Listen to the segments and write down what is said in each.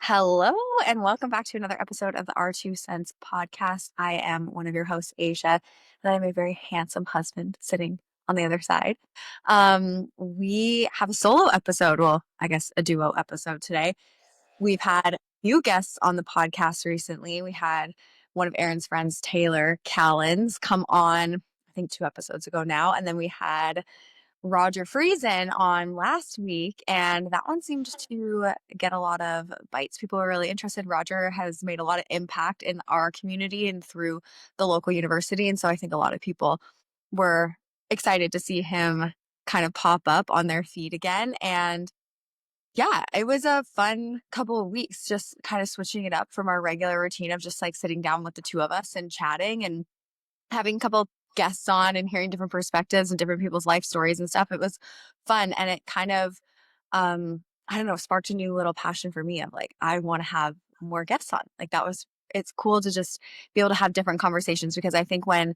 Hello, and welcome back to another episode of the R2 Cents podcast. I am one of your hosts, Asia, and I'm a very handsome husband sitting on the other side. We have a solo episode, well, I guess a duo episode today. We've had a few guests on the podcast recently. We had one of Aaron's friends, Taylor Callens, come on, I think 2 episodes ago now, and then we had Roger Friesen on last week, and that one seemed to get a lot of bites. People were really interested. Roger has made a lot of impact in our community and through the local university. And so I think a lot of people were excited to see him kind of pop up on their feed again. And yeah, it was a fun couple of weeks, just kind of switching it up from our regular routine of just like sitting down with the two of us and chatting and having a couple guests on and hearing different perspectives and different people's life stories and stuff. It was fun. And it kind of, I don't know, sparked a new little passion for me of like, I want to have more guests on. Like it's cool to just be able to have different conversations because I think when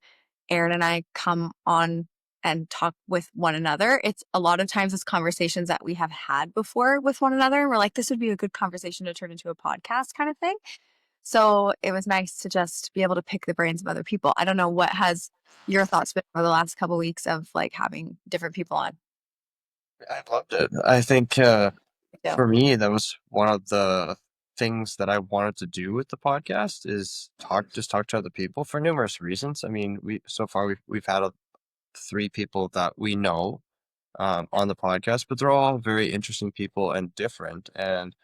Aaron and I come on and talk with one another, it's a lot of times it's conversations that we have had before with one another. And we're like, this would be a good conversation to turn into a podcast kind of thing. So it was nice to just be able to pick the brains of other people. I don't know what has your thoughts been over the last couple of weeks of like having different people on. I loved it. I think So for me, that was one of the things that I wanted to do with the podcast is talk to other people for numerous reasons. I mean, we've had 3 people that we know on the podcast, but they're all very interesting people and different, and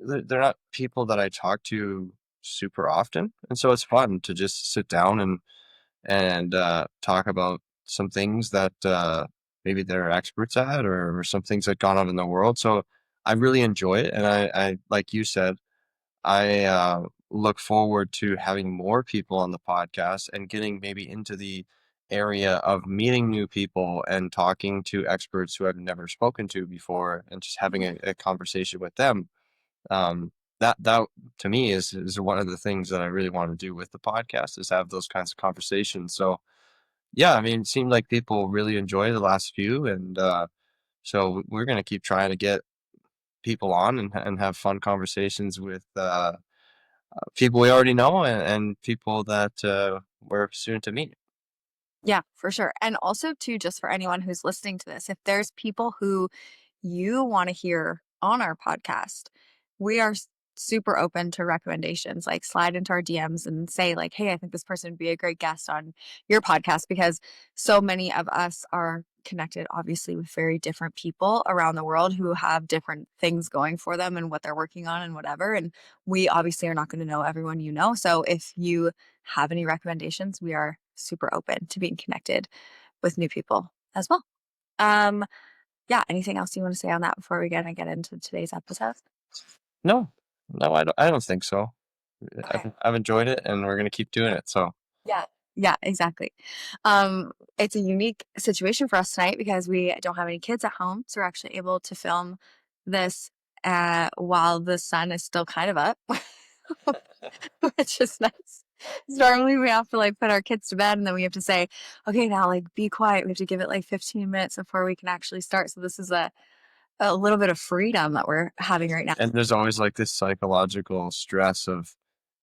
they're not people that I talk to super often, and so it's fun to just sit down and talk about some things that maybe they're experts at or some things that gone on in the world. So I really enjoy it. And I like you said, I look forward to having more people on the podcast and getting maybe into the area of meeting new people and talking to experts who I've never spoken to before and just having a conversation with them. That to me is one of the things that I really want to do with the podcast is have those kinds of conversations. So yeah, I mean, it seemed like people really enjoy the last few, and so we're gonna keep trying to get people on and have fun conversations with people we already know and people that we're soon to meet. yeah, for sure. And also too, just for anyone who's listening to this, if there's people who you want to hear on our podcast, we are super open to recommendations. Like slide into our DMs and say like, "Hey, I think this person would be a great guest on your podcast," because so many of us are connected obviously with very different people around the world who have different things going for them and what they're working on and whatever. And we obviously are not going to know everyone you know. So if you have any recommendations, we are super open to being connected with new people as well. Um, yeah, anything else you want to say on that before we get into today's episode? No, no, I don't think so. Okay. I've enjoyed it, and we're gonna keep doing it. So Yeah. Yeah, exactly. It's a unique situation for us tonight because we don't have any kids at home, so we're actually able to film this while the sun is still kind of up, which is nice. Normally we have to like put our kids to bed and then we have to say, okay, now like be quiet. We have to give it like 15 minutes before we can actually start. So this is a little bit of freedom that we're having right now. and there's always like this psychological stress of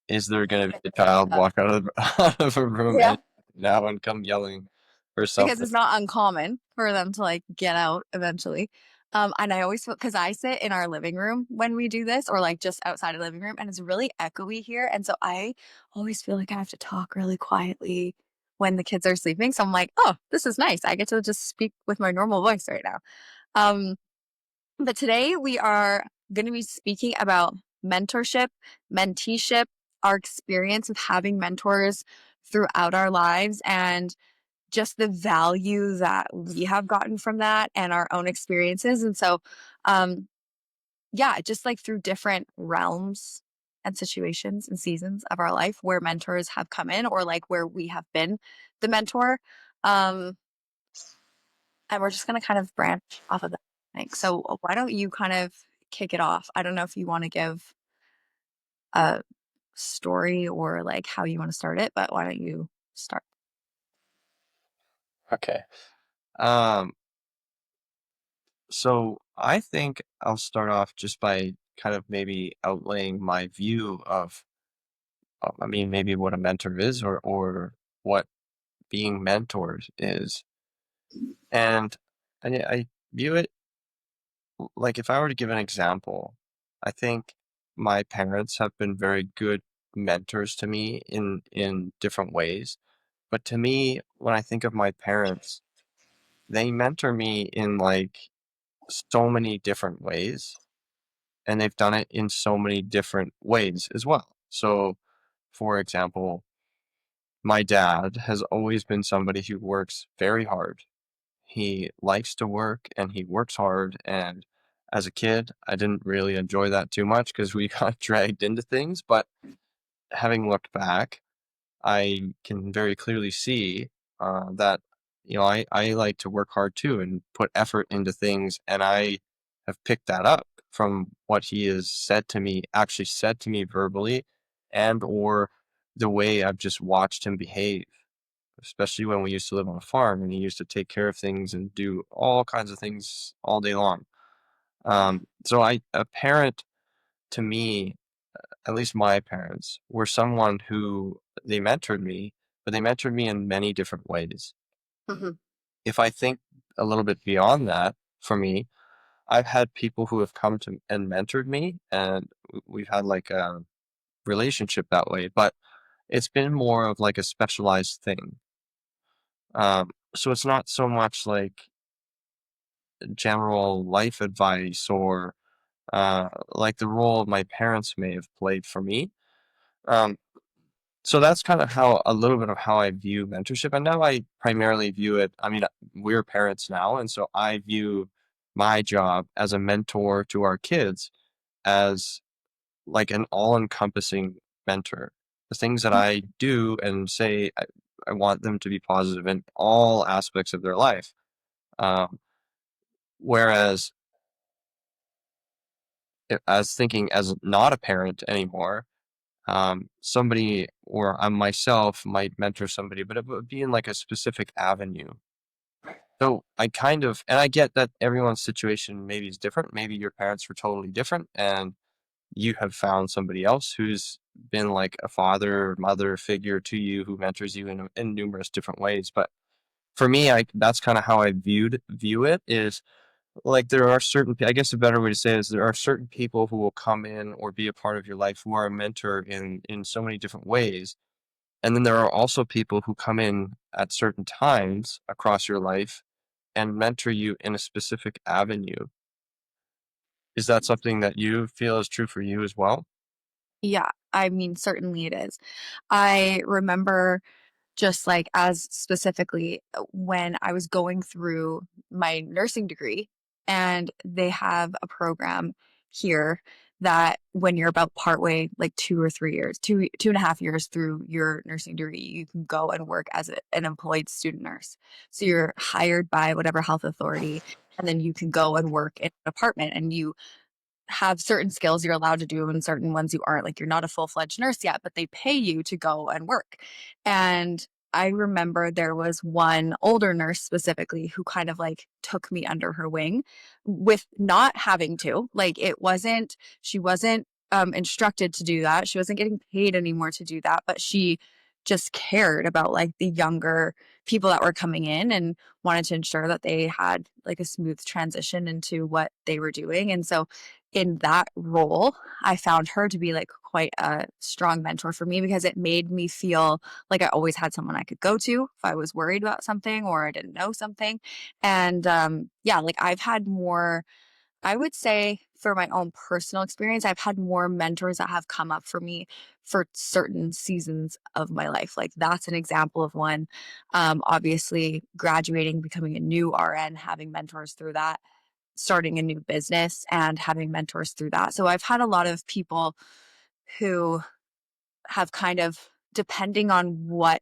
is there gonna be a child walk out of out of a room Yeah. and now and come yelling for Because something? it's not uncommon for them to like get out eventually. And I always feel because I sit in our living room when we do this, or like just outside of living room, and it's really echoey here. And so I always feel like I have to talk really quietly when the kids are sleeping. So I'm like, oh, this is nice. I get to just speak with my normal voice right now. Um, but today we are going to be speaking about mentorship, menteeship, our experience with having mentors throughout our lives, and just the value that we have gotten from that and our own experiences. And so, um, yeah, just like through different realms and situations and seasons of our life where mentors have come in or like where we have been the mentor. Um, and we're just going to kind of branch off of that. Like, so why don't you kind of kick it off? I don't know if you want to give a story or like how you want to start it, but why don't you start? Okay. Um, so I think I'll start off just by kind of maybe outlaying my view of, I mean, maybe what a mentor is, or what being mentored is. And I view it like, if I were to give an example, I think my parents have been very good mentors to me in different ways. But to me, when I think of my parents, they mentor me in like so many different ways, and they've done it in so many different ways as well. So, for example, my dad has always been somebody who works very hard. He likes to work and he works hard. And as a kid, I didn't really enjoy that too much because we got dragged into things. But having looked back, I can very clearly see that, I like to work hard too and put effort into things. And I have picked that up from what he has said to me, actually said to me verbally, and or the way I've just watched him behave, especially when we used to live on a farm and he used to take care of things and do all kinds of things all day long. So a parent to me, at least my parents, were someone who they mentored me, but they mentored me in many different ways. Mhm. If I think a little bit beyond that, for me, I've had people who have come to and mentored me, and we've had like a relationship that way, but it's been more of like a specialized thing. So it's not so much like general life advice or like the role my parents may have played for me. Um, so that's kind of how a little bit of how I view mentorship. And now I primarily view it, I mean, we're parents now. And so I view my job as a mentor to our kids as like an all encompassing mentor. The things that I do and say, I want them to be positive in all aspects of their life. Um, whereas I was thinking as not a parent anymore, somebody or I myself might mentor somebody, but it would be in like a specific avenue. So I kind of, and I get that everyone's situation maybe is different. Maybe your parents were totally different and you have found somebody else who's been like a father or mother figure to you who mentors you in numerous different ways. But for me, that's kind of how I view it is like there are certain, I guess a better way to say it is there are certain people who will come in or be a part of your life who are a mentor in so many different ways. And then there are also people who come in at certain times across your life and mentor you in a specific avenue. Is that something that you feel is true for you as well? Yeah, I mean, certainly it is. I remember just like as specifically when I was going through my nursing degree, and they have a program here that when you're about partway, like 2 or 3 years, 2.5 years through your nursing degree, you can go and work as an employed student nurse. So you're hired by whatever health authority, and then you can go and work in an apartment, and you have certain skills you're allowed to do and certain ones you aren't. Like you're not a full-fledged nurse yet, but they pay you to go and work. And I remember there was one older nurse specifically who kind of like took me under her wing with not having to. Like she wasn't instructed to do that. She wasn't getting paid anymore to do that, but she just cared about like the younger people that were coming in and wanted to ensure that they had like a smooth transition into what they were doing. And so in that role, I found her to be like quite a strong mentor for me because it made me feel like I always had someone I could go to if I was worried about something or I didn't know something. And yeah, like I've had more, I would say for my own personal experience, I've had more mentors that have come up for me for certain seasons of my life. Like that's an example of one. Obviously, graduating, becoming a new RN, having mentors through that, starting a new business and having mentors through that. So I've had a lot of people who have kind of, depending on what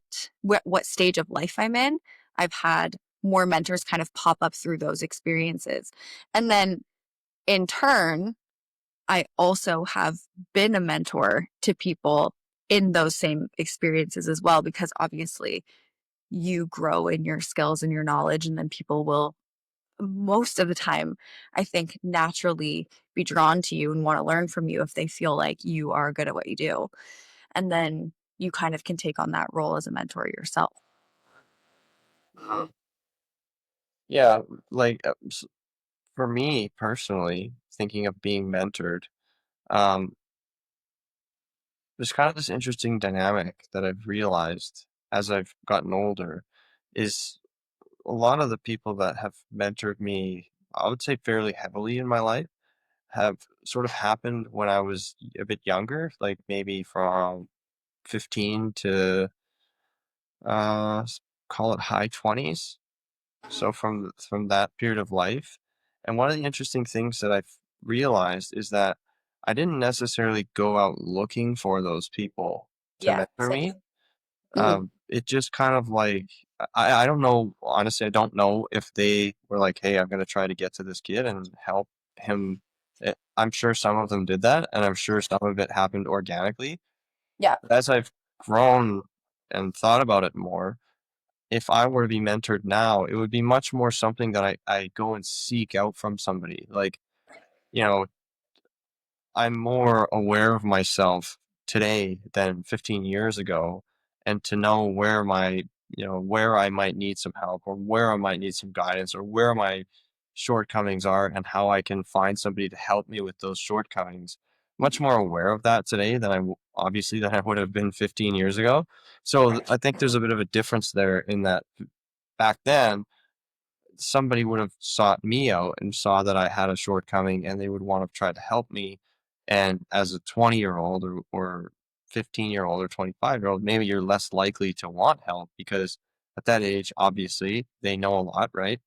stage of life I'm in, I've had more mentors kind of pop up through those experiences. And then in turn, I also have been a mentor to people in those same experiences as well, because obviously you grow in your skills and your knowledge, and then people will most of the time, I think naturally be drawn to you and want to learn from you if they feel like you are good at what you do. And then you kind of can take on that role as a mentor yourself. Yeah, like for me personally, thinking of being mentored, um, there's kind of this interesting dynamic that I've realized as I've gotten older is a lot of the people that have mentored me, I would say fairly heavily in my life, have sort of happened when I was a bit younger, like maybe from 15 to call it high 20s. So from that period of life, and one of the interesting things that I've realized is that I didn't necessarily go out looking for those people to Yeah, mentor same. me. Mhm. It just kind of like I don't know, honestly, I don't know if they were like, "Hey, I'm gonna try to get to this kid and help him." I'm sure some of them did that, and I'm sure some of it happened organically. Yeah. But as I've grown and thought about it more, if I were to be mentored now, it would be much more something that I go and seek out from somebody. Like, you know, I'm more aware of myself today than 15 years ago, and to know where where I might need some help, or where I might need some guidance, or where my shortcomings are, and how I can find somebody to help me with those shortcomings. Much more aware of that today than obviously than I would have been 15 years ago. So I think there's a bit of a difference there in that back then somebody would have sought me out and saw that I had a shortcoming, and they would want to try to help me. And as a 20-year-old or 15-year-old or 25-year-old, maybe you're less likely to want help because at that age, obviously, they know a lot, right?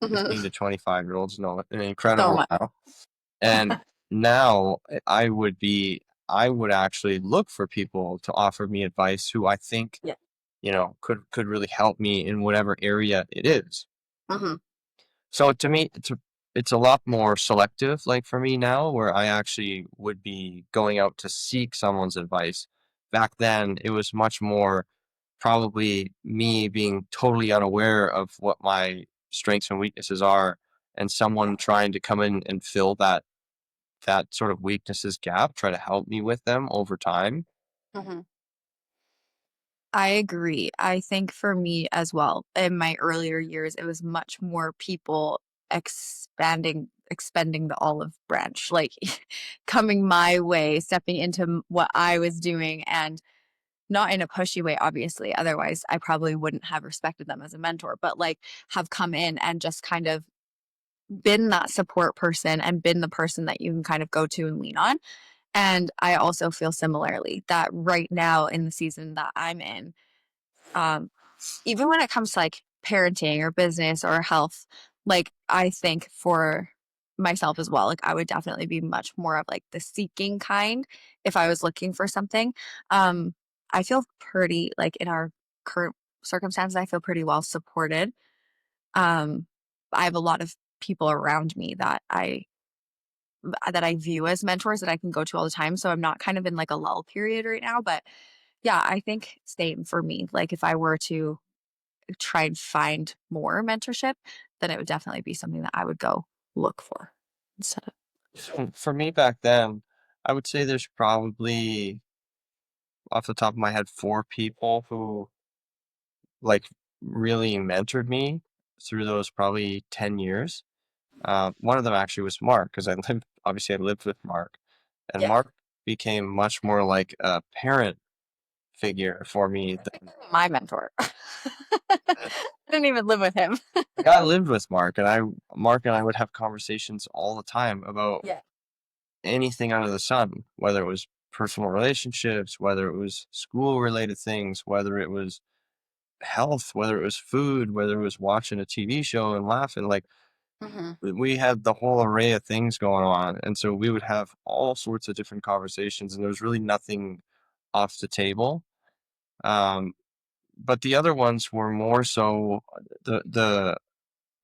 Mhm. 15 to 25-year-olds know an So incredible much. amount. And now I would actually look for people to offer me advice who I think, Yeah. could really help me in whatever area it is. Mhm. So to me, it's a lot more selective, like for me now, where I actually would be going out to seek someone's advice. Back then, it was much more probably me being totally unaware of what my strengths and weaknesses are, and someone trying to come in and fill that sort of weaknesses gap, try to help me with them over time. Mhm. I agree. I think for me as well, in my earlier years, it was much more people expending the olive branch, like coming my way, stepping into what I was doing, and not in a pushy way, obviously. Otherwise, I probably wouldn't have respected them as a mentor, but like have come in and just kind of been that support person and been the person that you can kind of go to and lean on. And I also feel similarly that right now in the season that I'm in, um, even when it comes to like parenting or business or health, like I think for myself as well, like I would definitely be much more of like the seeking kind if I was looking for something. Um, I feel pretty like in our current circumstances, I feel pretty well supported. Um, I have a lot of people around me that I view as mentors that I can go to all the time. So I'm not kind of in like a lull period right now. But yeah, I think same for me. Like if I were to try and find more mentorship, then it would definitely be something that I would go look for instead of. So for me back then, I would say there's probably off the top of my head 4 people who like really mentored me through those probably 10 years. One of them actually was Mark, because obviously I lived with Mark, and Yeah. Mark became much more like a parent figure for me than My mentor. I didn't even live with him. like I lived with Mark, and Mark and I would have conversations all the time about Yeah. anything under the sun, whether it was personal relationships, whether it was school related things, whether it was health, whether it was food, whether it was watching a TV show and laughing. Like Hmm. we had the whole array of things going on, and so we would have all sorts of different conversations, and there was really nothing off the table. Um, but the other ones were more so the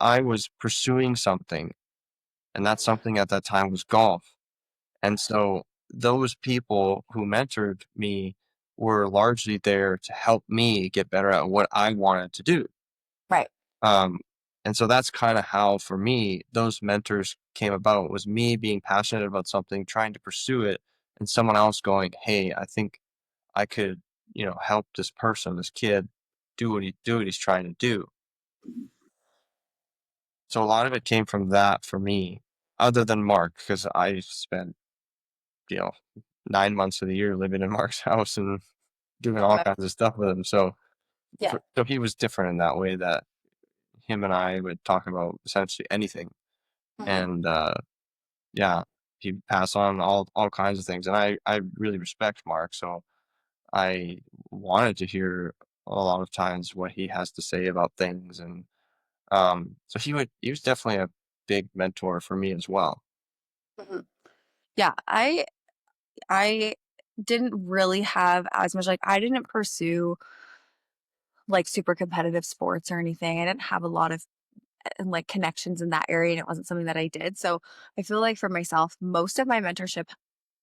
I was pursuing something, and that something at that time was golf. And so those people who mentored me were largely there to help me get better at what I wanted to do. Right. Um, And so that's kind of how, for me, those mentors came about, was me being passionate about something, trying to pursue it, and someone else going, "Hey, I think I could, help this person, this kid, do what he's trying to do." So a lot of it came from that for me, other than Mark, because I spent, you know, 9 months of the year living in Mark's house and doing all kinds of stuff with him. So, Yeah. so he was different in that way, that him and I would talk about essentially anything. Mhm. And yeah, he'd pass on all kinds of things. And I really respect Mark. So I wanted to hear a lot of times what he has to say about things. And so he was definitely a big mentor for me as well. Mhm. Yeah, I didn't really have as much, like, I didn't pursue, like, super competitive sports or anything. I didn't have a lot of, like, connections in that area, and it wasn't something that I did. So, I feel like for myself, most of my mentorship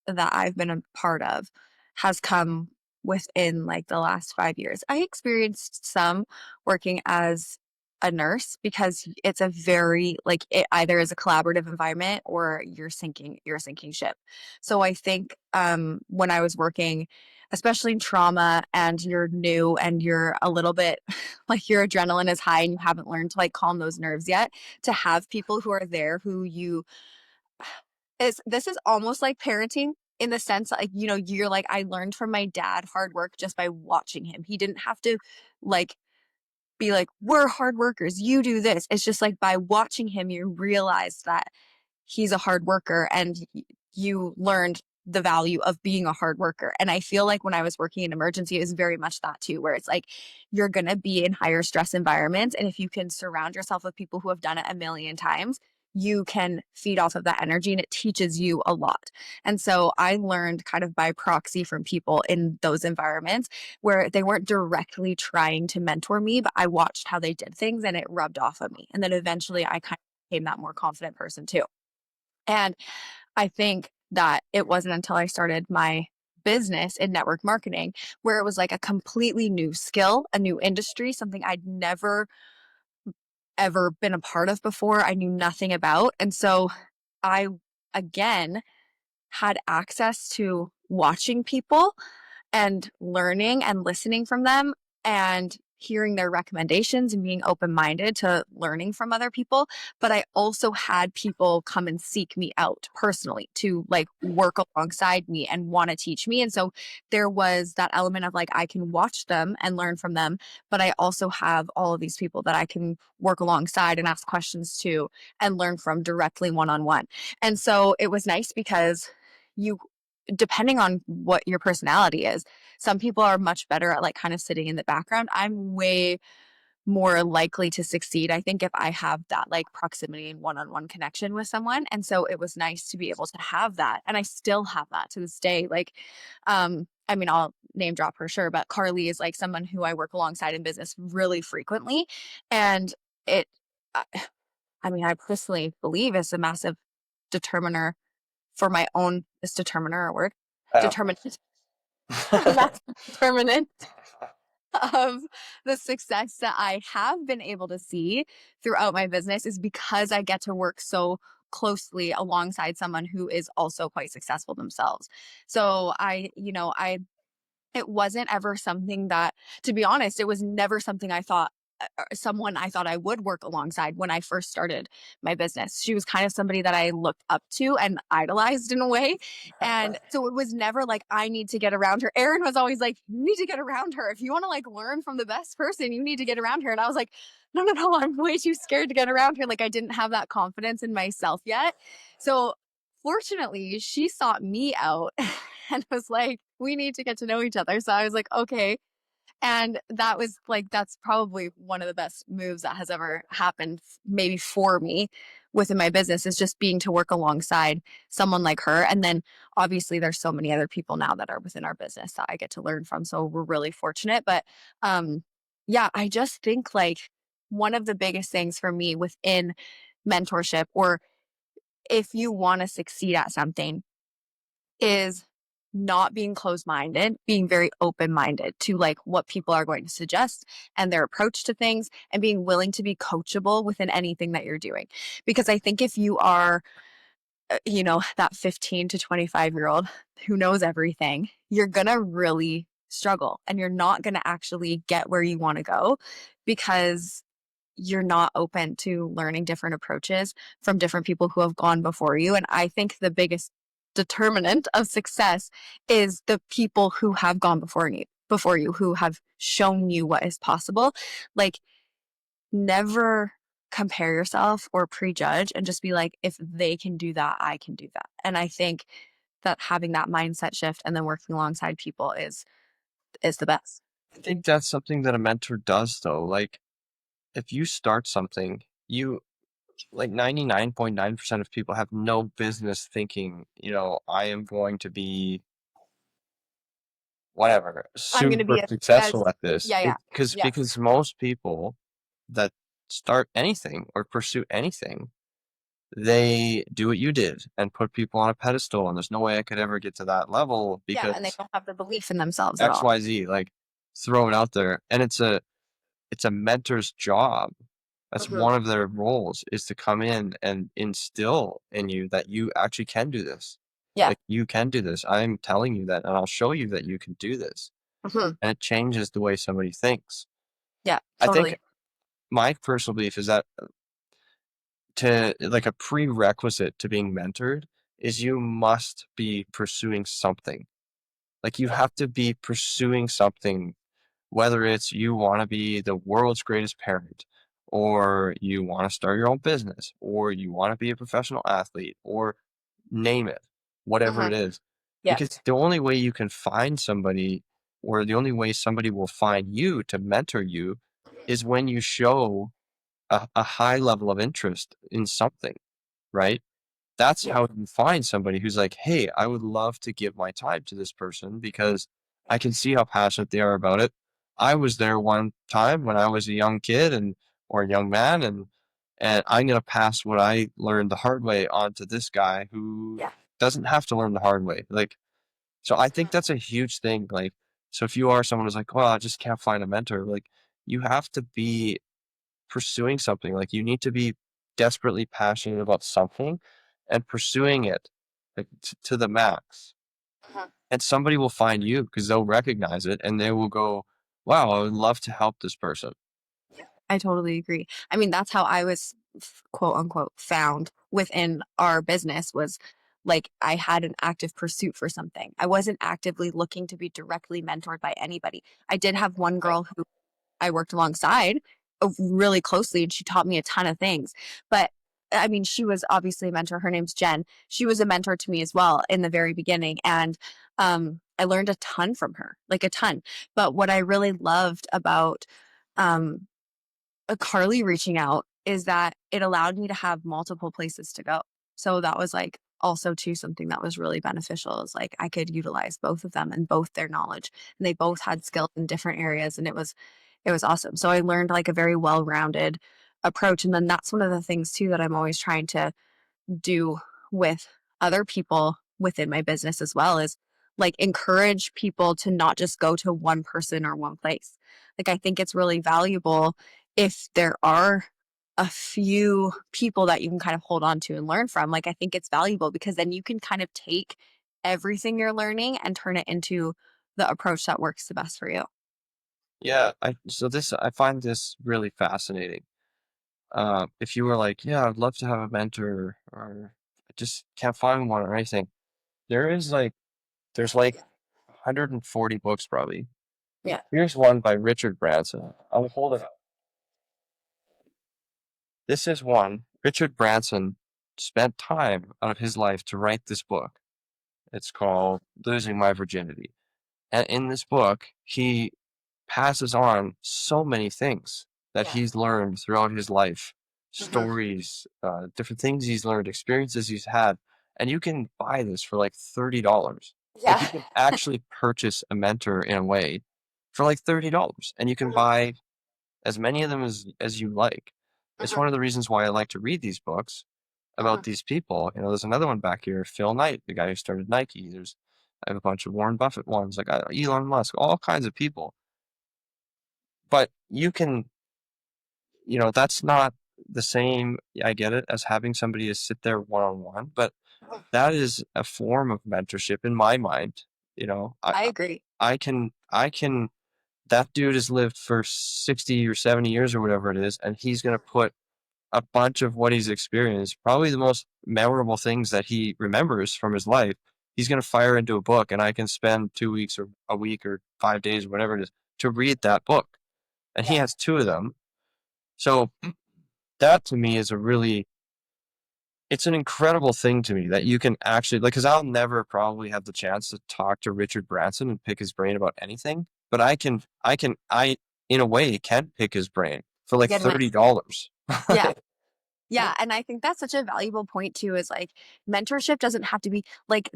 that I've been a part of has come within, like, the last 5 years. I experienced some working as a nurse because it's a very, like, it either is a collaborative environment or you're sinking ship. So I think, when I was working, especially in trauma, and you're new and you're a little bit like, your adrenaline is high and you haven't learned to, like, calm those nerves yet, to have people who are there who you is this is almost like parenting, in the sense, like, you're like, I learned from my dad hard work just by watching him. He didn't have to, like, be like, "We're hard workers, you do this." It's just like, by watching him, you realize that he's a hard worker, and you learned the value of being a hard worker. And I feel like when I was working in emergency, it was very much that too, where it's like, you're going to be in higher stress environments. And if you can surround yourself with people who have done it a million times, you can feed off of that energy, and it teaches you a lot. And so I learned kind of by proxy from people in those environments where they weren't directly trying to mentor me, but I watched how they did things and it rubbed off of me. And then eventually I kind of became that more confident person too. And I think that it wasn't until I started my business in network marketing, where it was like a completely new skill, a new industry, something I'd never ever been a part of before. I knew nothing about. And so I, again, had access to watching people and learning and listening from them and hearing their recommendations and being open-minded to learning from other people. But I also had people come and seek me out personally to, like, work alongside me and want to teach me. And so there was that element of, like, I can watch them and learn from them, but I also have all of these people that I can work alongside and ask questions to and learn from directly one-on-one. And so it was nice because you, depending on what your personality is, some people are much better at, like, kind of sitting in the background. I'm way more likely to succeed, I think, if I have that, like, proximity and one-on-one connection with someone. And so it was nice to be able to have that. And I still have that to this day. Like, I mean, I'll name drop her, sure, but Carly is, like, someone who I work alongside in business really frequently. And it, I I mean, I personally believe is a massive determiner for my own, is determiner a word? Yeah. Determinant. A massive determinant of the success that I have been able to see throughout my business, is because I get to work so closely alongside someone who is also quite successful themselves. So it wasn't ever something that, to be honest, it was never something I thought, someone I thought I would work alongside when I first started my business. She was kind of somebody that I looked up to and idolized in a way. And so it was never like, I need to get around her. Erin was always like, you need to get around her. If you want to, like, learn from the best person, you need to get around her. And I was like, no, no, no, I'm way too scared to get around her. Like, I didn't have that confidence in myself yet. So fortunately, she sought me out and was like, we need to get to know each other. So I was like, okay. And that was like, that's probably one of the best moves that has ever happened, maybe for me within my business, is just being to work alongside someone like her. And then obviously there's so many other people now that are within our business that I get to learn from. So we're really fortunate. But yeah, I just think, like, one of the biggest things for me within mentorship, or if you want to succeed at something, is not being closed-minded, being very open-minded to like what people are going to suggest and their approach to things, and being willing to be coachable within anything that you're doing. Because I think if you are, that 15 to 25-year-old who knows everything, you're going to really struggle and you're not going to actually get where you want to go because you're not open to learning different approaches from different people who have gone before you. And I think the biggest determinant of success is the people who have gone before you who have shown you what is possible. Like, never compare yourself or prejudge, and just be like, if they can do that, I can do that. And I think that having that mindset shift and then working alongside people is the best. I think that's something that a mentor does, though. Like, if you start something, you like 99.9% of people have no business thinking, I am going to be whatever, I'm going to super be successful as at this. yeah, yeah. Because Yes. most people that start anything or pursue anything, they do what you did and put people on a pedestal. And there's no way I could ever get to that level Yeah, and they because don't have the belief in themselves at all. XYZ, like throw it out there. And it's a mentor's job. That's Hmm. one of their roles is to come in and instill in you that you actually can do this. Yeah. Like you can do this. I'm telling you that, and I'll show you that you can do this. Hmm. And it changes the way somebody thinks. Yeah, I think totally. my personal belief is that to like a prerequisite to being mentored is you must be pursuing something. Like you Yeah. have to be pursuing something, whether it's you want to be the world's greatest parent, or you want to start your own business, or you want to be a professional athlete, or name it, whatever Hmm. it is. Because Yes. the only way you can find somebody, or the only way somebody will find you to mentor you, is when you show a high level of interest in something, right? That's Yeah. how you find somebody who's like, hey, I would love to give my time to this person because I can see how passionate they are about it. I was there one time when I was a young kid and or a young man, and I'm gonna pass what I learned the hard way on to this guy who Yeah. doesn't have to learn the hard way. Like, so I think that's a huge thing. Like, so if you are someone who's like, well, I just can't find a mentor, like you have to be pursuing something. Like you need to be desperately passionate about something and pursuing it like to the max. Mhm. And somebody will find you because they'll recognize it and they will go, wow, I would love to help this person. I totally agree. I mean, that's how I was quote unquote found within our business, was like I had an active pursuit for something. I wasn't actively looking to be directly mentored by anybody. I did have one Right. girl who I worked alongside really closely, and she taught me a ton of things. But I mean, she was obviously a mentor. Her name's Jen. She was a mentor to me as well in the very beginning. And I learned a ton from her, like a ton. But what I really loved about um, Carly reaching out is that it allowed me to have multiple places to go. So that was like also too something that was really beneficial, is like I could utilize both of them and both their knowledge, and they both had skills in different areas, and it was awesome. So I learned like a very well-rounded approach. And then that's one of the things too that I'm always trying to do with other people within my business as well, is like encourage people to not just go to one person or one place. Like I think it's really valuable if there are a few people that you can kind of hold on to and learn from. Like I think it's valuable because then you can kind of take everything you're learning and turn it into the approach that works the best for you. Yeah. I find this really fascinating. If you were like, yeah, I'd love to have a mentor or I just can't find one or anything, there is there's like 140 books probably. Yeah. Here's one by Richard Branson. I'll hold it up. This is one. Richard Branson spent time out of his life to write this book. It's called Losing My Virginity. And in this book, he passes on so many things that Yeah. he's learned throughout his life, Hmm. stories, different things he's learned, experiences he's had. And you can buy this for like $30. Like Yeah. you can actually purchase a mentor in a way for like $30. And you can buy as many of them as you like. It's Hmm. one of the reasons why I like to read these books about Hmm. these people. There's another one back here, Phil Knight, the guy who started Nike. There's I have a bunch of Warren Buffett ones, like Elon Musk, all kinds of people. But you can, that's not the same. I get it, as having somebody to sit there one on one, but that is a form of mentorship in my mind. You know, I I agree. I can that dude has lived for 60 or 70 years or whatever it is, and he's going to put a bunch of what he's experienced, probably the most memorable things that he remembers from his life, he's going to fire into a book, and I can spend 2 weeks or a week or 5 days or whatever it is to read that book. And he Yeah. has two of them. So that to me is a really, it's an incredible thing to me that you can actually, like, because I'll never probably have the chance to talk to Richard Branson and pick his brain about anything, but I in a way can pick his brain for like Get him in. $30. Yeah. Yeah, and I think that's such a valuable point too, is like mentorship doesn't have to be like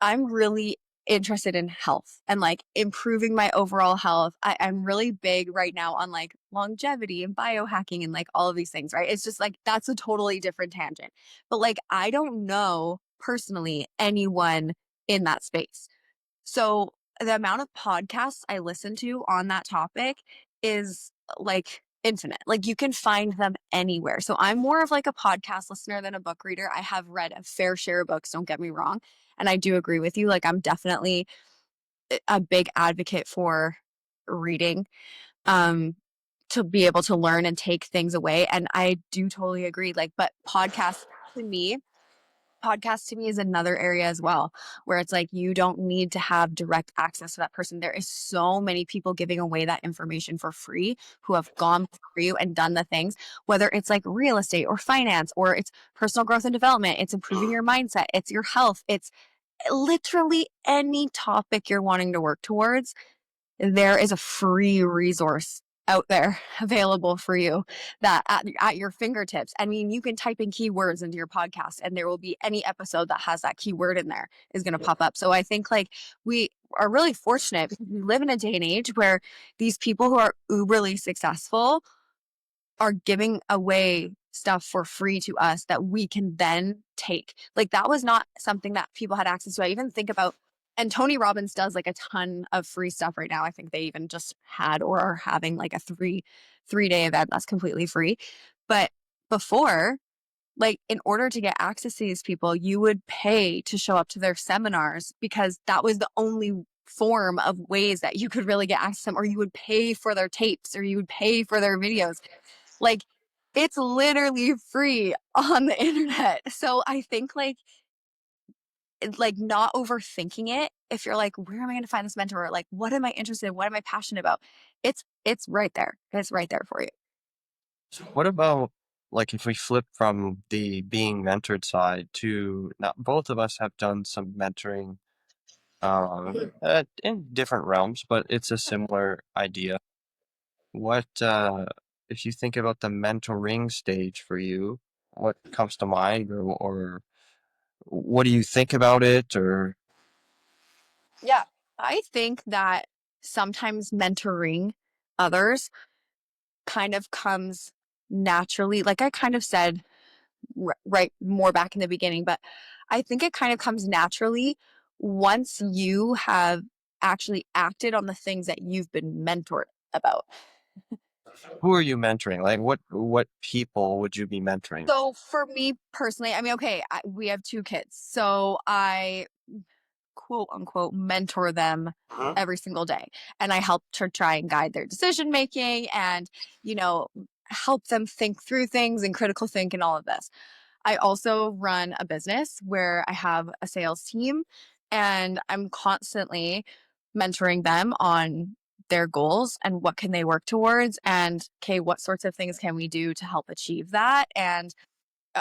I'm really interested in health and like improving my overall health. I'm really big right now on like longevity and biohacking and like all of these things, right? It's just like that's a totally different tangent. But like I don't know personally anyone in that space. So the amount of podcasts I listen to on that topic is like infinite. Like you can find them anywhere. So I'm more of like a podcast listener than a book reader. I have read a fair share of books, don't get me wrong. And I do agree with you. Like I'm definitely a big advocate for reading um to be able to learn and take things away. And I do totally agree. Like, but to me, podcast to me is another area as well, where it's like you don't need to have direct access to that person. There is so many people giving away that information for free who have gone through you and done the things, whether it's like real estate or finance or it's personal growth and development, it's improving your mindset, it's your health, it's literally any topic you're wanting to work towards. There is a free resource out there available for you that at your fingertips. I mean, you can type in keywords into your podcast and there will be any episode that has that keyword in there is going to pop up. So I think like we are really fortunate because we live in a day and age where these people who are uberly successful are giving away stuff for free to us that we can then take. Like that was not something that people had access to. I even think about, and Tony Robbins does like a ton of free stuff right now. I think they even just had or are having like a three-day event that's completely free. But before, like in order to get access to these people, you would pay to show up to their seminars because that was the only form of ways that you could really get access to them, or you would pay for their tapes or you would pay for their videos. Like it's literally free on the internet. So I think like not overthinking it. If you're like, where am I going to find this mentor? Or like, what am I interested in? What am I passionate about? It's right there. It's right there for you. So what about, like, if we flip from the being mentored side to, now both of us have done some mentoring in different realms, but it's a similar idea. What if you think about the mentoring stage for you, what comes to mind, or what do you think about it, or Yeah. I think that sometimes mentoring others kind of comes naturally. Like I kind of said right more back in the beginning, but I think it kind of comes naturally once you have actually acted on the things that you've been mentored about. who are you mentoring? Like what people would you be mentoring? So for me personally, I mean, okay, we have two kids. So I quote unquote mentor them every single day. And I help to try and guide their decision making and, you know, help them think through things and critical think and all of this. I also run a business where I have a sales team and I'm constantly mentoring them on their goals and what can they work towards and okay, what sorts of things can we do to help achieve that? And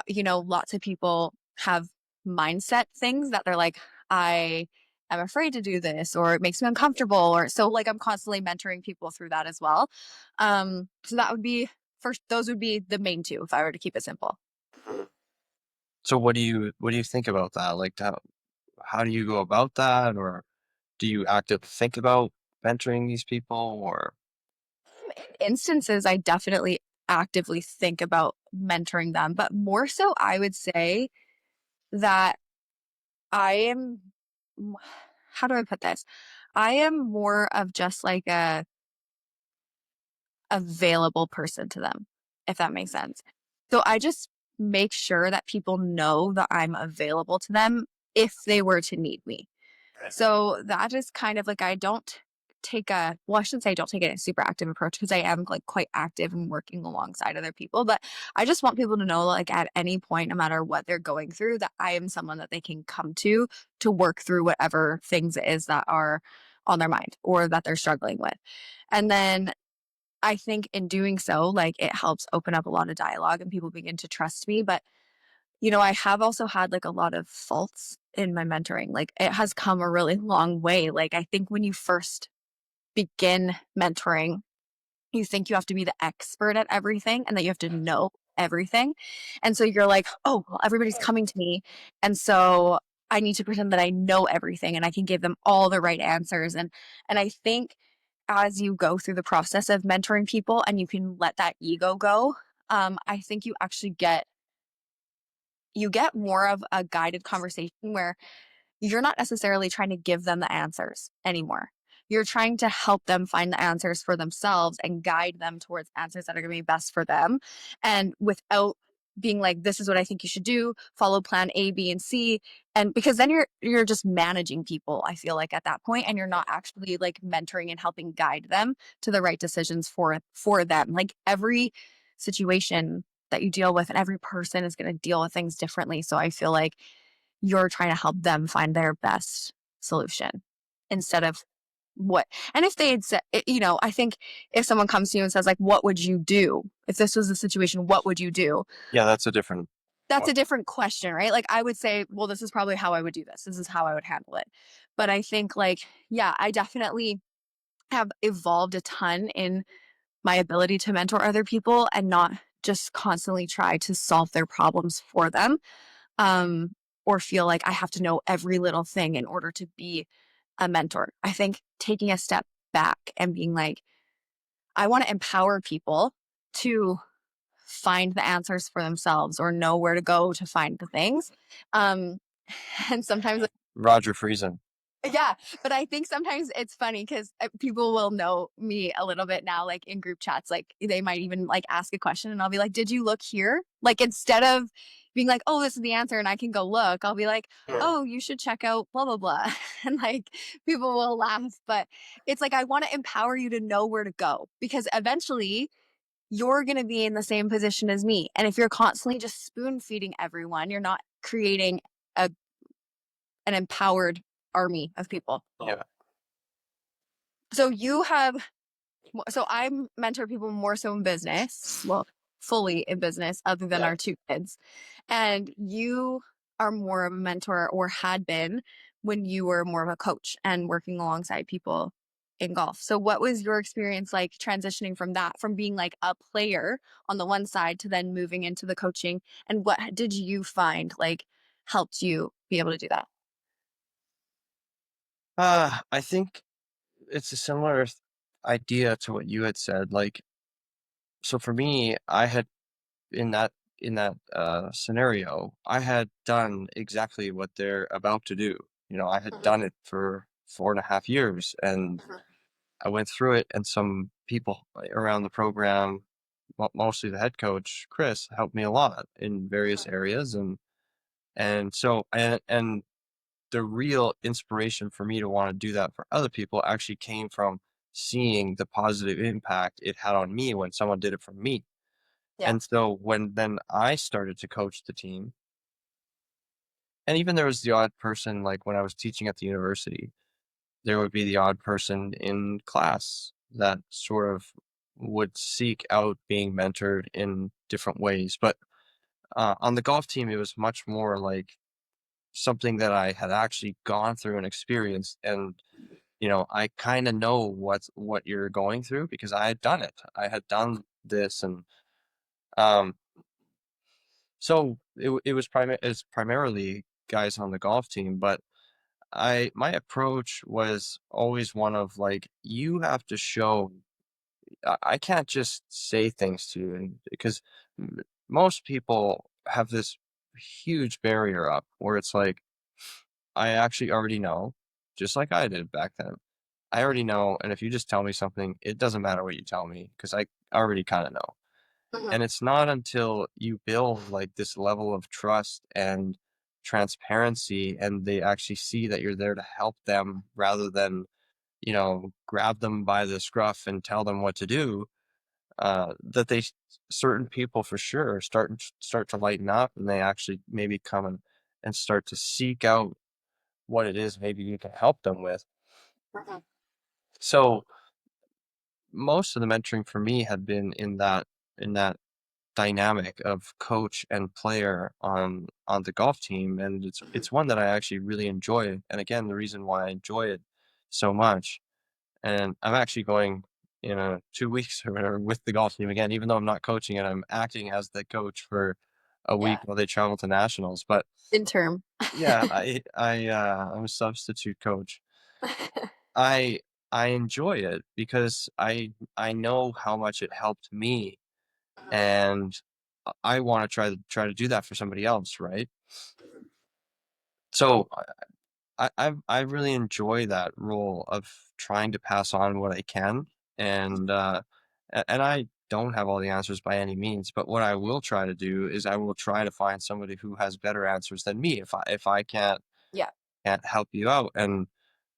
lots of people have mindset things that they're like, I am afraid to do this or it makes me uncomfortable or so like I'm constantly mentoring people through that as well. So that would be first, those would be the main two if I were to keep it simple. So what do you think about that? Like how do you go about that, or do you actively think about mentoring these people, or Instances, I definitely actively think about mentoring them, but more so, I would say that I am. how do I put this? I am more of just like a available person to them, if that makes sense. So I just make sure that people know that I'm available to them if they were to need me. So that is kind of like I don't take a well, I shouldn't say I don't take a super active approach because I am like quite active and working alongside other people. But I just want people to know like at any point, no matter what they're going through, that I am someone that they can come to work through whatever things it is that are on their mind or that they're struggling with. And then I think in doing so, like it helps open up a lot of dialogue and people begin to trust me. But I have also had like a lot of faults in my mentoring. Like it has come a really long way. Like I think when you first begin mentoring, you think you have to be the expert at everything and that you have to know everything. And so you're like, oh, well, everybody's coming to me. And so I need to pretend that I know everything and I can give them all the right answers. And I think as you go through the process of mentoring people and you can let that ego go, I think you get more of a guided conversation where you're not necessarily trying to give them the answers anymore. You're trying to help them find the answers for themselves and guide them towards answers that are going to be best for them. And without being like, this is what I think you should do, follow plan A, B, and C. And because then you're just managing people, I feel like at that point, and you're not actually like mentoring and helping guide them to the right decisions for them. Like every situation that you deal with and every person is going to deal with things differently. So I feel like you're trying to help them find their best solution instead of what and if they had said I think if someone comes to you and says like what would you do if this was the situation, what would you do? Yeah, that's a different That's one. a different question, right? Like I would say, well, this is probably how I would do this is how I would handle it. But I think like yeah, I definitely have evolved a ton in my ability to mentor other people and not just constantly try to solve their problems for them, um, or feel like I have to know every little thing in order to be a mentor. I think taking a step back and being like, I want to empower people to find the answers for themselves or know where to go to find the things. Um, and sometimes Roger Friesen. yeah, but I think sometimes it's funny because people will know me a little bit now, like in group chats, like they might even like ask a question and I'll be like, did you look here? Like instead of being like, oh, this is the answer and I can go look, I'll be like, oh, you should check out blah, blah, blah. And like people will laugh, but it's like, I want to empower you to know where to go because eventually you're going to be in the same position as me. And if you're constantly just spoon feeding everyone, you're not creating a, an empowered army of people. Yeah. So I mentor people more so in business, well, fully in business, other than our two kids. And you are more of a mentor or had been when you were more of a coach and working alongside people in golf. So what was your experience like transitioning from that, from being like a player on the one side to then moving into the coaching? And what did you find like helped you be able to do that? I think it's a similar idea to what you had said. Like, so for me, I had in that scenario, I had done exactly what they're about to do. I had Mhm, done it for 4.5 years, and mhm, I went through it. And some people around the program, mostly the head coach, Chris, helped me a lot in various areas, and the real inspiration for me to want to do that for other people actually came from seeing the positive impact it had on me when someone did it for me. yeah. And so when then I started to coach the team, and even there was the odd person, like when I was teaching at the university, there would be the odd person in class that sort of would seek out being mentored in different ways. But on the golf team, it was much more like something that I had actually gone through and experienced. And I kind of know what you're going through because I had done it. I had done this, and um, so it's primarily guys on the golf team. But my approach was always one of like, you have to show. I can't just say things to you, and because most people have this huge barrier up where it's like, I actually already know. just like I did back then. I already know, and if you just tell me something, it doesn't matter what you tell me because I already kind of know. Mhm, And it's not until you build like this level of trust and transparency and they actually see that you're there to help them rather than, grab them by the scruff and tell them what to do, that certain people for sure start to lighten up and they actually maybe come and start to seek out what it is maybe you can help them with. mhm, So most of the mentoring for me had been in that dynamic of coach and player on the golf team, and it's mhm. it's one that I actually really enjoy. And again, the reason why I enjoy it so much, and I'm actually going in 2 weeks or whatever with the golf team again, even though I'm not coaching it, I'm acting as the coach for a week Yeah. while they travel to nationals. But Interim. yeah, I'm a substitute coach. I I enjoy it because I know how much it helped me, Mhm, and I want to try to do that for somebody else, right? So I really enjoy that role of trying to pass on what I can, and and I don't have all the answers by any means, but what I will try to do is I will try to find somebody who has better answers than me if I yeah. can't help you out, and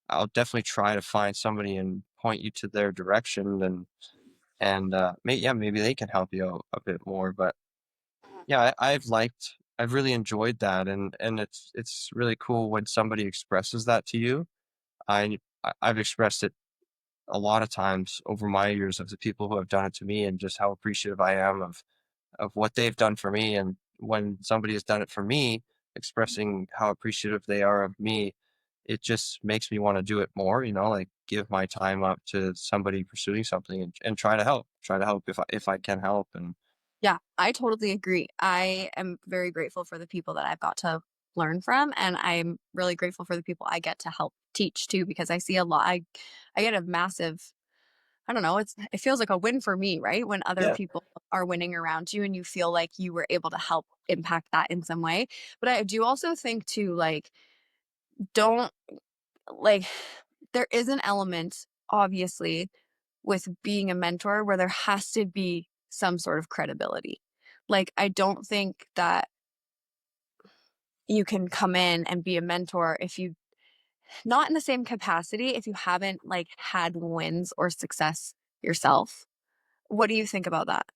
I'll definitely try to find somebody and point you to their direction, and maybe they can help you out a bit more. But Mhm. yeah, I've really enjoyed that, and it's really cool when somebody expresses that to you. I've expressed it a lot of times over my years of the people who have done it to me, and just how appreciative I am of what they've done for me. And when somebody has done it for me, expressing how appreciative they are of me, it just makes me want to do it more. Like give my time up to somebody pursuing something, and try to help if I can help. And Yeah, I totally agree. I am very grateful for the people that I've got to learn from, and I'm really grateful for the people I get to help teach too, because I see a lot. I get a massive, I don't know, it feels like a win for me, right? When other yeah, people are winning around you and you feel like you were able to help impact that in some way. But I do also think too, like, don't like there is an element, obviously, with being a mentor where there has to be some sort of credibility. Like, I don't think that you can come in and be a mentor if you not in the same capacity if you haven't like had wins or success yourself. What do you think about that?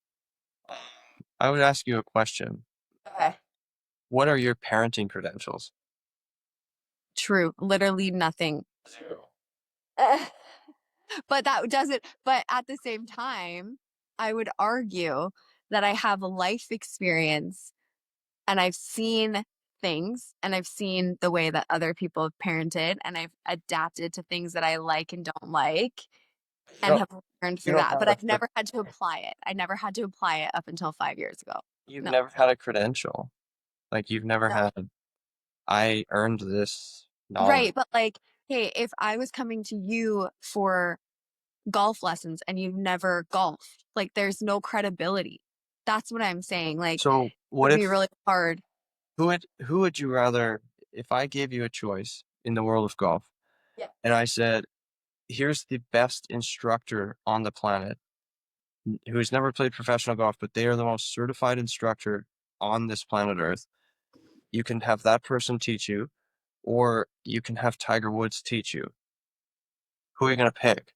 I would ask you a question. Okay. What are your parenting credentials? True. Literally nothing. 0. But that doesn't, but at the same time, I would argue that I have a life experience and I've seen things and I've seen the way that other people have parented and I've adapted to things that I like and don't like You and don't have learned you through don't that. have But a I've never had to apply it. I never had to apply it up until 5 years ago. you've No. never had a credential. Like, you've never No. had, "I earned this knowledge." Right. But like, hey, if I was coming to you for golf lessons and you've never golfed, like there's no credibility. That's what I'm saying. Like, So, it what would be if really hard. who would you rather if I gave you a choice in the world of golf, Yeah. and I said, "Here's the best instructor on the planet, who's never played professional golf, but they are the most certified instructor on this planet Earth. You can have that person teach you, or you can have Tiger Woods teach you. Who are you gonna pick?"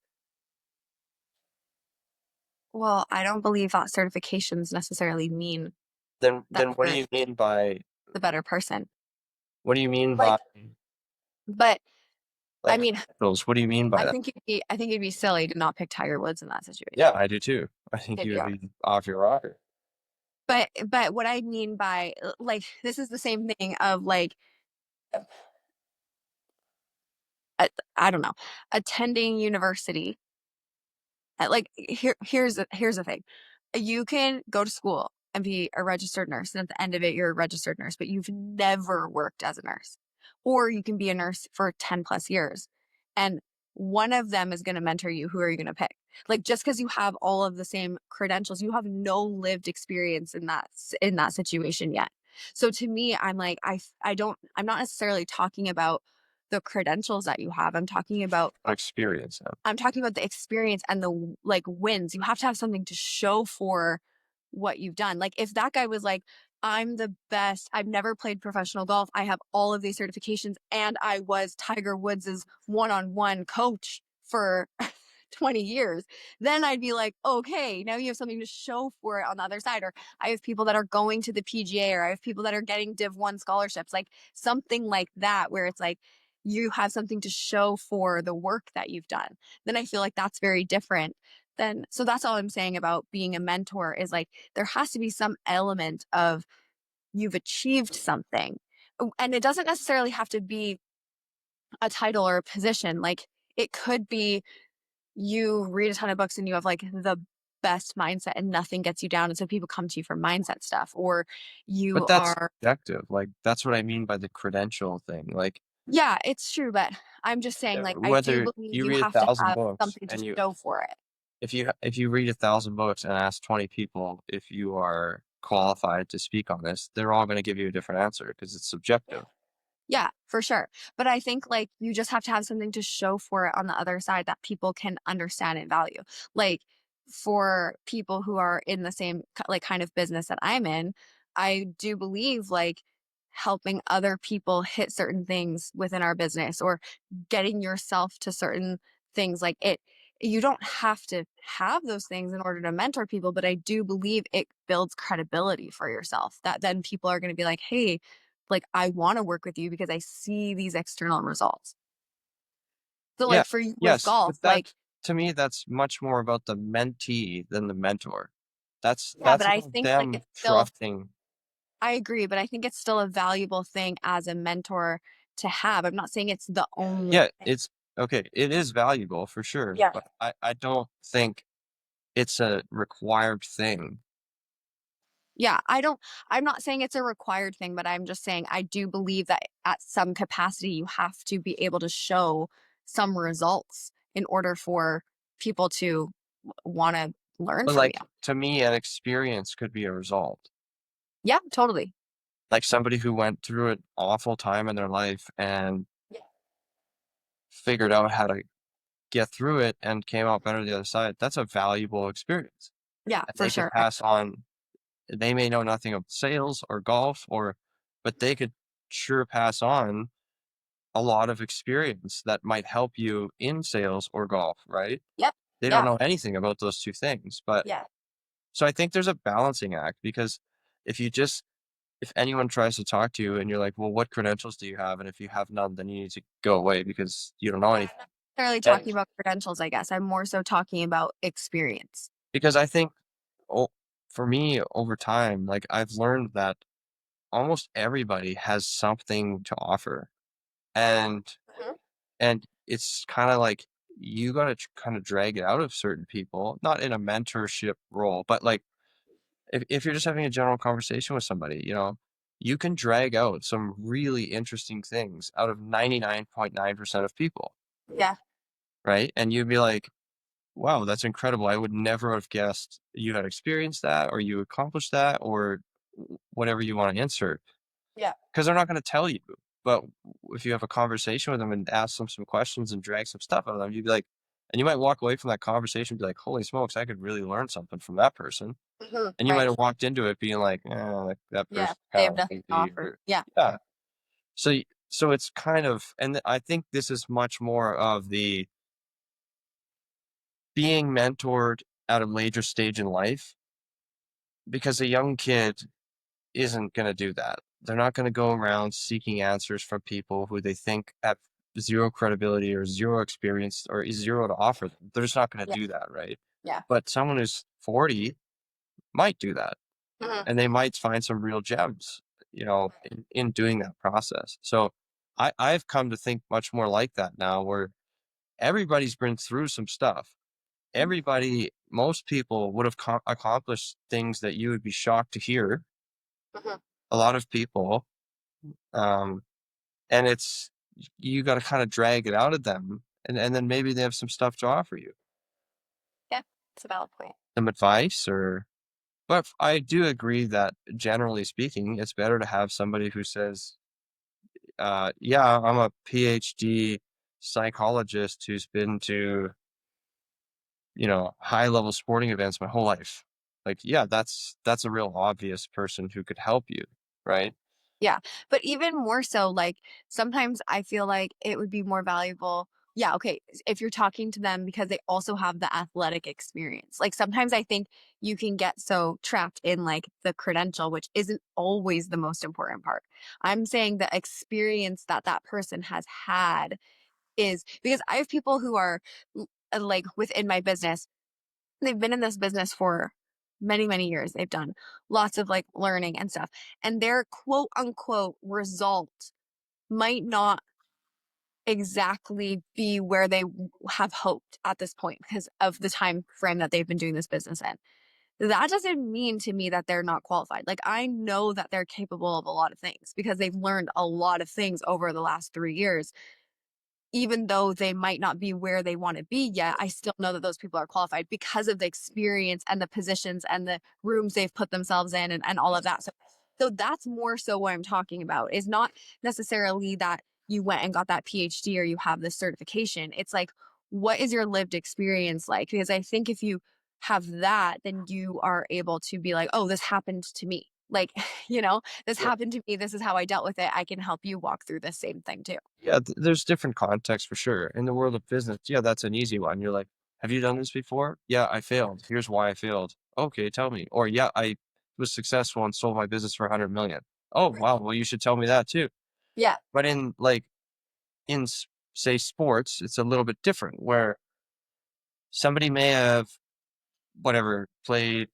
Well, I don't believe that certifications necessarily mean Then that then what do you're you mean by the better person. what do you mean by, Like, but I like, mean, credentials? What do you mean by that? I think it'd be silly to not pick Tiger Woods in that Yeah, situation, I do too. I think to you be would honest. be off your rocker. But what I mean by like this is the same thing of like I don't know, attending university. Here's the thing. You can go to school and be a registered nurse, and at the end of it, you're a registered nurse, but you've never worked as a nurse. Or you can be a nurse for 10 plus years. And one of them is going to mentor you. Who are you going to pick? Like just because you have all of the same credentials, you have no lived experience in that situation yet. So to me, I'm like, I'm not necessarily talking about the credentials that you have. Experience. I'm talking about the experience and the like wins. You have to have something to show for what you've done. Like if that guy was like, I'm the best. I've never played professional golf. I have all of these certifications and I was Tiger Woods's one-on-one coach for 20 years. Then I'd be like, okay, now you have something to show for it on the other side. Or I have people that are going to the PGA, or I have people that are getting Div 1 scholarships, like something like that, where it's like you have something to show for the work that you've done. Then I feel like that's very different than, so that's all I'm saying about being a mentor is like there has to be some element of you've achieved something. And it doesn't necessarily have to be a title or a position. Like it could be you read a ton of books and you have like the best mindset and nothing gets you down. And so people come to you for mindset stuff, or But you that's are, subjective. Like that's what I mean by the credential thing. Like yeah, it's true. But I'm just saying, like, I do whether believe you you read a have to thousand have books something to and you show for it. if you read a thousand books and ask 20 people if you are qualified to speak on this, they're all going to give you a different answer because it's subjective. Yeah, for sure. But I think like you just have to have something to show for it on the other side that people can understand and value. Like for people who are in the same like kind of business that I'm in, I do believe like helping other people hit certain things within our business or getting yourself to certain things like it you don't have to have those things in order to mentor people, but I do believe it builds credibility for yourself that then people are going to be like, hey, like I want to work with you because I see these external results. So Yeah. like for you with Yes, golf, but like that to me that's much more about the mentee than the mentor. yeah, but That's I about think like them it's still trusting. I agree, but I think it's still a valuable thing as a mentor to have. I'm not saying it's the only Yeah, thing. it's okay. It is valuable for sure, Yeah. but I don't think it's a required thing. Yeah, I'm not saying it's a required thing, but I'm just saying I do believe that at some capacity you have to be able to show some results in order for people to want to learn But from you. like to me, an experience could be a result. Yeah, totally. Like somebody who went through an awful time in their life and Yeah. figured out how to get through it and came out better the other side. That's a valuable experience. Yeah, And for they could sure. pass on they may know nothing of sales or golf or but they could sure pass on a lot of experience that might help you in sales or golf, right? Yep. They don't Yeah. know anything about those two things, but Yeah. so I think there's a balancing act because if you just if anyone tries to talk to you and you're like, "Well, what credentials do you have?" And if you have none, then you need to go away because you don't know Yeah, I'm anything. not necessarily And talking about credentials, I guess. I'm more so talking about experience. because I think oh, for me over time, like I've learned that almost everybody has something to offer. And Mhm. and it's kinda like you gotta kinda drag it out of certain people, not in a mentorship role, but, like, if you're just having a general conversation with somebody, you know, you can drag out some really interesting things out of 99.9% of people, Yeah. right? And you'd be like, "Wow, that's incredible. I would never have guessed you had experienced that or you accomplished that," or whatever you wanna insert. Yeah. 'Cause they're not gonna tell you, but if you have a conversation with them and ask them some questions and drag some stuff out of them, you'd be like and you might walk away from that conversation and be like, "Holy smokes, I could really learn something from that person." Mhm. And you might Right. have walked into it being like, that Yeah. person's They kinda have nothing to lazy," offer. or Yeah. yeah. So it's kind of and I think this is much more of the being mentored at a later stage in life because a young kid isn't gonna do that. They're not gonna go around seeking answers from people who they think have 0 credibility or 0 experience or 0 to offer them. They're just not gonna Yeah. do that, right? Yeah. But someone who's 40 might do that, Mhm. and they might find some real gems, you know, in doing that process. So, I've come to think much more like that now where everybody's been through some stuff. Everybody most people would have accomplished things that you would be shocked to hear. Mhm. A lot of people, um and it's you gotta kinda drag it out of them, and then maybe they have some stuff to offer you. Yeah. It's a valid point. Some advice or but I do agree that generally speaking, it's better to have somebody who says yeah, I'm a PhD psychologist who's been to, high level sporting events my whole life. Like, yeah, that's a real obvious person who could help you, right? Yeah, but even more so, like, sometimes I feel like it would be more valuable. Yeah, okay, if you're talking to them because they also have the athletic experience. Like, sometimes I think you can get so trapped in, like, the credential, which isn't always the most important part. I'm saying the experience that that person has had is because I have people who are, like, within my business, they've been in this business for many, many years. They've done lots of, like, learning and stuff, and their quote unquote result might not exactly be where they have hoped at this point because of the time frame that they've been doing this business in. That doesn't mean to me that they're not qualified. Like, I know that they're capable of a lot of things because they've learned a lot of things over the last 3 years. Even though they might not be where they want to be yet, I still know that those people are qualified because of the experience and the positions and the rooms they've put themselves in, and all of that. So that's more so what I'm talking about, is not necessarily that you went and got that PhD or you have this certification. It's like, what is your lived experience like? Because I think if you have that, then you are able to be like, oh, this happened to me. Like, this Yeah. happened to me. This is how I dealt with it. I can help you walk through the same thing too. Yeah, there's different contexts for sure. In the world of business, yeah, that's an easy one. You're like, "Have you done this before?" "Yeah, I failed. Here's why I failed." "Okay, tell me." Or, "Yeah, I was successful and sold my business for 100,000,000." "Oh, wow, well, you should tell me that too." Yeah. But in say sports, it's a little bit different where somebody may have whatever played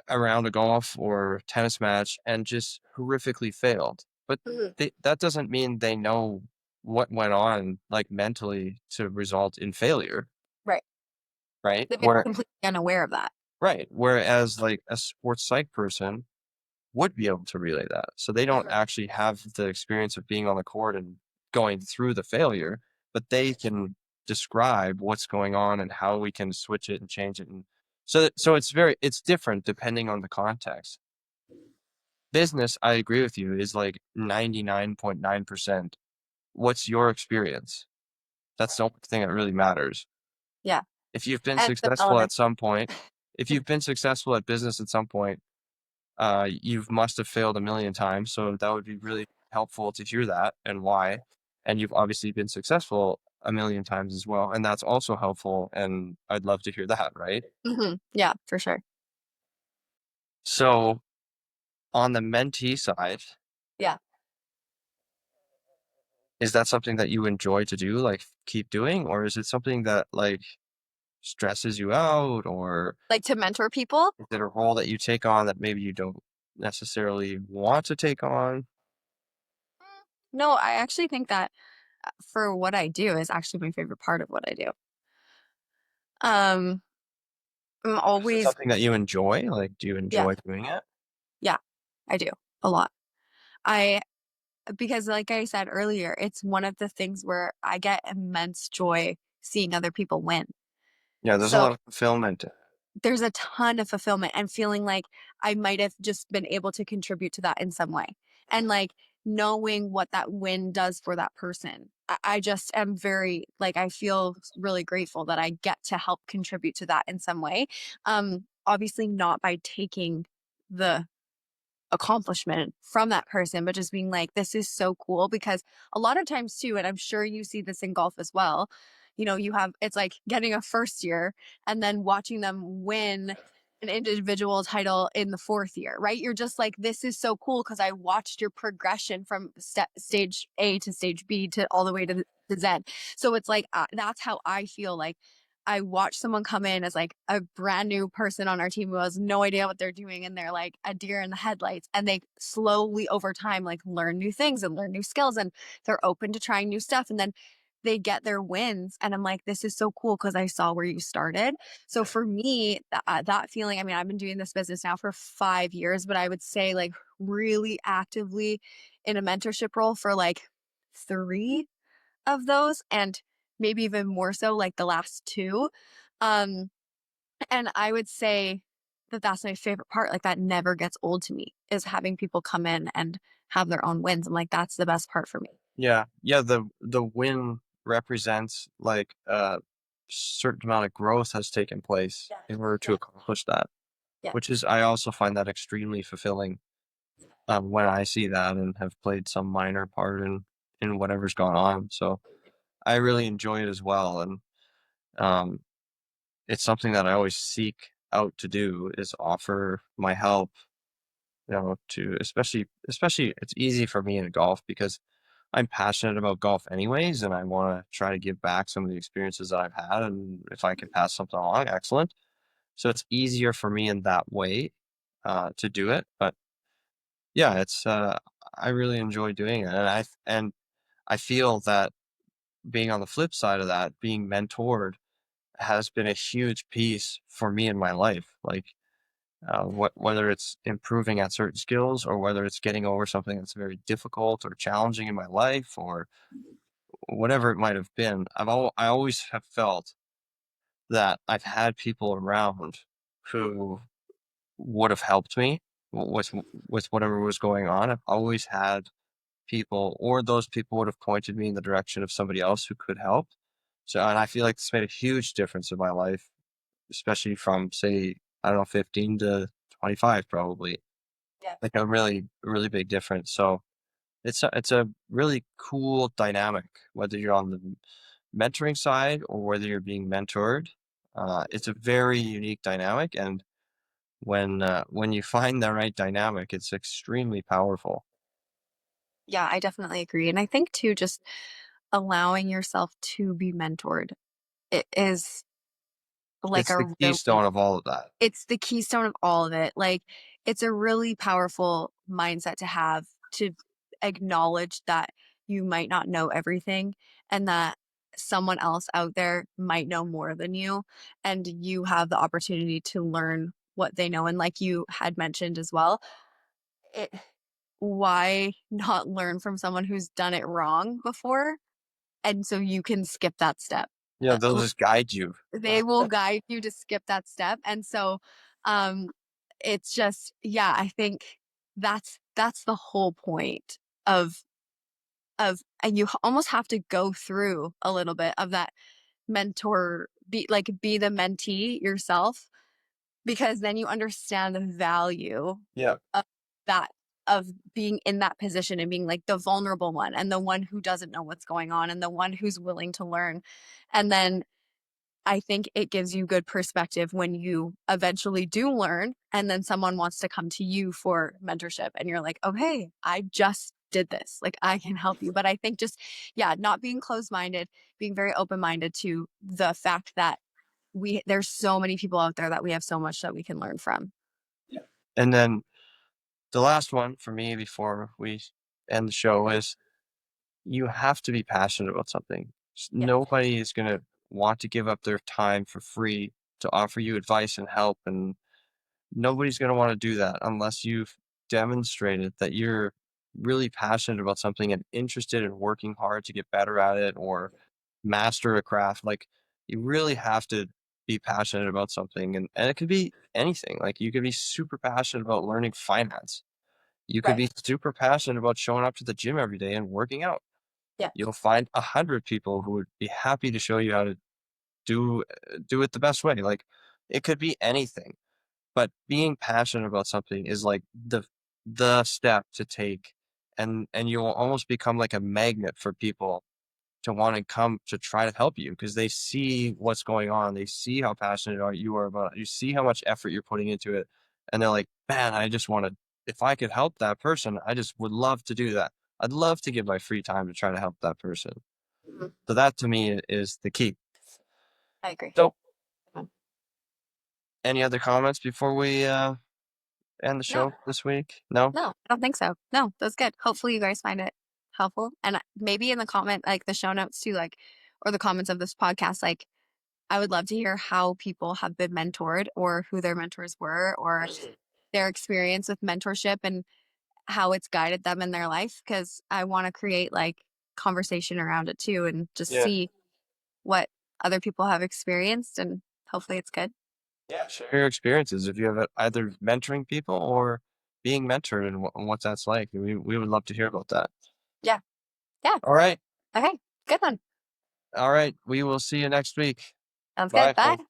a round of golf or tennis match and just horrifically failed. But Mhm. that doesn't mean they know what went on, like, mentally to result in failure, Right. right? They've been completely unaware of that. Whereas, like, a sports psych person would be able to relay that. So they don't Mhm. actually have the experience of being on the court and going through the failure, but they can describe what's going on and how we can switch it and change it. And so it's different depending on the context. Business, I agree with you, is like 99.9%. What's your experience? That's the only thing that really matters. Yeah. If you've been And successful development. at some point, if you've been successful at business at some point, you must have failed a million times. So that would be really helpful to hear that and why. And you've obviously been successful a million times as well. And that's also helpful. And I'd love to hear that, right? Mhm. Yeah, for sure. So on the mentee side, Yeah. is that something that you enjoy to do, like keep doing, or is it something that like stresses you out, or Like, to mentor people? is it a role that you take on that maybe you don't necessarily want to take on? No, I actually think that, for what I do is actually my favorite part of what I do. Um, I'm Is it always. something that you enjoy? Like, do you Yeah, enjoy doing it? yeah, I do, a lot. I Because like I said earlier, it's one of the things where I get immense joy seeing other people win. Yeah, there's a So lot of fulfillment. there's a ton of fulfillment and feeling like I might have just been able to contribute to that in some way. And, like, knowing what that win does for that person. I just am very, like, I feel really grateful that I get to help contribute to that in some way. Obviously not by taking the accomplishment from that person, but just being like, this is so cool. Because a lot of times too, and I'm sure you see this in golf as well, you have, it's like getting a first year and then watching them win an individual title in the fourth year, right? You're just like, this is so cool because I watched your progression from stage A to stage B to all the way to Z. So it's like, that's how I feel. Like, I watched someone come in as, like, a brand new person on our team who has no idea what they're doing, and they're like a deer in the headlights, and they slowly over time, like, learn new things and learn new skills, and they're open to trying new stuff, and then they get their wins, and I'm like, this is so cool because I saw where you started. So for me, that feeling, I mean, I've been doing this business now for 5 years, but I would say, like, really actively in a mentorship role for, like, 3 of those, and maybe even more so, like, the last 2. Um, and I would say that that's my favorite part. Like that never gets old to me is having people come in and have their own wins. I'm like, that's the best part for me. Yeah. Yeah, the win represents, like, a certain amount of growth has taken place Yeah. in order to Yeah. accomplish that, Yeah. which is I also find that extremely fulfilling, when I see that and have played some minor part in whatever's gone on, so I really enjoy it as well, and, um, it's something that I always seek out to do is offer my help, to especially it's easy for me in golf because I'm passionate about golf anyways, and I wanna try to give back some of the experiences that I've had, and if I can pass something along, excellent. So it's easier for me in that way, to do it, but yeah, I really enjoy doing it, and I feel that being on the flip side of that, being mentored has been a huge piece for me in my life, like, whether it's improving at certain skills or whether it's getting over something that's very difficult or challenging in my life or whatever it might have been, I always have felt that I've had people around who would have helped me with whatever was going on. I've always had people, or those people would have pointed me in the direction of somebody else who could help. So, and I feel like this made a huge difference in my life, especially from, say, I don't know, 15 to 25, probably, Yeah. like a really, really big difference. So it's a really cool dynamic, whether you're on the mentoring side or whether you're being mentored. It's a very unique dynamic, and when you find the right dynamic, it's extremely powerful. Yeah, I definitely agree. And I think too, just allowing yourself to be mentored, it is like It's the a really keystone of all of that. it's the keystone of all of it. Like, it's a really powerful mindset to have to acknowledge that you might not know everything and that someone else out there might know more than you, and you have the opportunity to learn what they know. And like you had mentioned as well, it why not learn from someone who's done it wrong before? And so you can skip that step. Yeah, they'll just guide you. They will guide you to skip that step, and so, um, it's just yeah, I think that's the whole point of and you almost have to go through a little bit of that be the mentee yourself, because then you understand the value Yeah. of that of being in that position and being, like, the vulnerable one and the one who doesn't know what's going on and the one who's willing to learn, and then I think it gives you good perspective when you eventually do learn and then someone wants to come to you for mentorship and you're like, "Okay, I just did this. Like I can help you." But I think just yeah, not being closed-minded, being very open-minded to the fact that there's so many people out there that we have so much that we can learn from. And then the last one for me before we end the show is you have to be passionate about something. Yeah, Nobody is going to want to give up their time for free to offer you advice and help, and nobody's going to want to do that unless you've demonstrated that you're really passionate about something and interested in working hard to get better at it or master a craft. Like, you really have to be passionate about something, and it could be anything. Like, you could be super passionate about learning finance. You could right. be super passionate about showing up to the gym every day and working out. Yeah. You'll find 100 people who would be happy to show you how to do it the best way. Like, it could be anything, but being passionate about something is like the step to take, and you'll almost become like a magnet for people to want to come to try to help you because they see what's going on. They see how passionate you are about it. You see how much effort you're putting into it. And they're like, man, I just want to, if I could help that person, I just would love to do that. I'd love to give my free time to try to help that person. Mhm. So that to me is the key. I agree. So Mhm. any other comments before we end the No, show this week? No? no, I don't think so. No, that's good. Hopefully you guys find it helpful. And maybe in the comment, like the show notes too, like, or the comments of this podcast, like, I would love to hear how people have been mentored or who their mentors were or their experience with mentorship and how it's guided them in their life. Cause I want to create like conversation around it too and just Yeah. see what other people have experienced and hopefully it's good. Yeah, share your experiences if you have either mentoring people or being mentored and what that's like. We would love to hear about that. Yeah. Yeah. All right. Okay. Good one. All right. We will see you next week. Sounds good. Bye, Bye. folks.